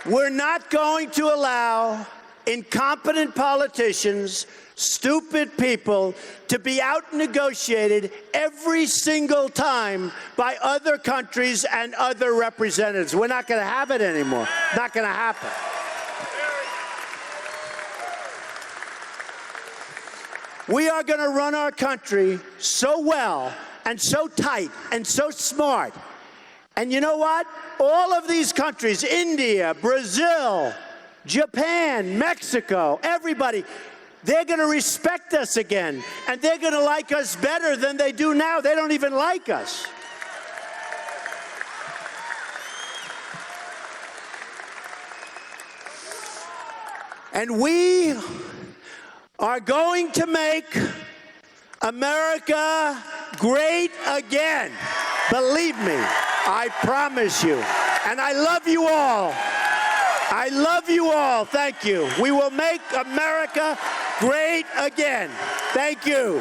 We're not going to allow incompetent politicians, stupid people, to be out-negotiated every single time by other countries and other representatives. We're not going to have it anymore. Not going to happen. We are going to run our country so well and so tight and so smart. And you know what? All of these countries, India, Brazil, Japan, Mexico, everybody, they're going to respect us again. And they're going to like us better than they do now. They don't even like us. And we are going to make America great again. Believe me, I promise you. And I love you all. I love you all. Thank you. We will make America great again. Thank you.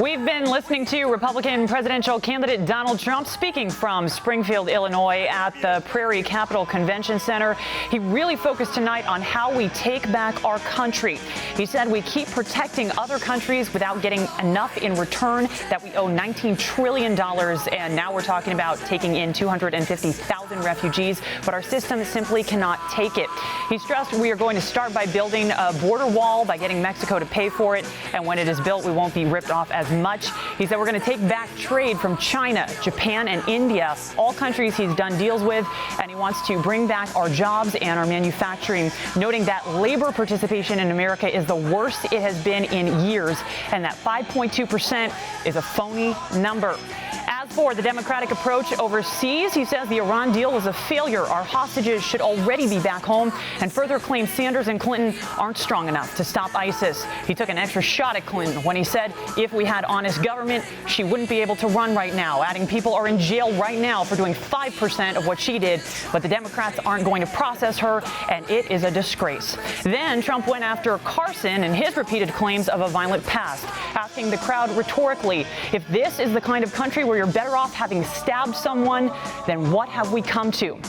We've been listening to Republican presidential candidate Donald Trump speaking from Springfield, Illinois at the Prairie Capitol Convention Center. He really focused tonight on how we take back our country. He said we keep protecting other countries without getting enough in return, that we owe $19 trillion, and now we're talking about taking in 250,000 refugees, but our system simply cannot take it. He stressed we are going to start by building a border wall, by getting Mexico to pay for it, and when it is built, we won't be ripped off as much. He said we're going to take back trade from China, Japan, and India, all countries he's done deals with, and he wants to bring back our jobs and our manufacturing, noting that labor participation in America is the worst it has been in years, and that 5.2% is a phony number. As for the Democratic approach overseas, he says the Iran deal was a failure. Our hostages should already be back home, and further claims Sanders and Clinton aren't strong enough to stop ISIS. He took an extra shot at Clinton when he said if we had honest government, she wouldn't be able to run right now, adding people are in jail right now for doing 5% of what she did, but the Democrats aren't going to process her, and it is a disgrace. Then Trump went after Carson and his repeated claims of a violent past, asking the crowd rhetorically, if this is the kind of country where you're better off having stabbed someone, then what have we come to?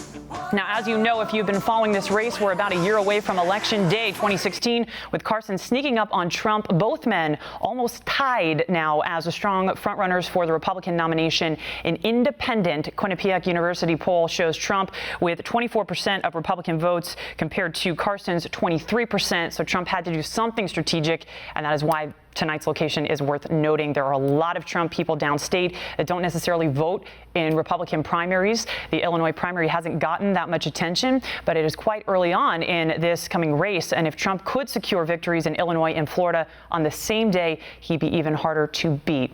Now, as you know, if you've been following this race, we're about a year away from Election Day 2016, with Carson sneaking up on Trump. Both men almost tied now as the strong frontrunners for the Republican nomination. An independent Quinnipiac University poll shows Trump with 24% of Republican votes compared to Carson's 23%. So Trump had to do something strategic, and that is why tonight's location is worth noting. There are a lot of Trump people downstate that don't necessarily vote in Republican primaries. The Illinois primary hasn't gotten that much attention, but it is quite early on in this coming race. And if Trump could secure victories in Illinois and Florida on the same day, he'd be even harder to beat.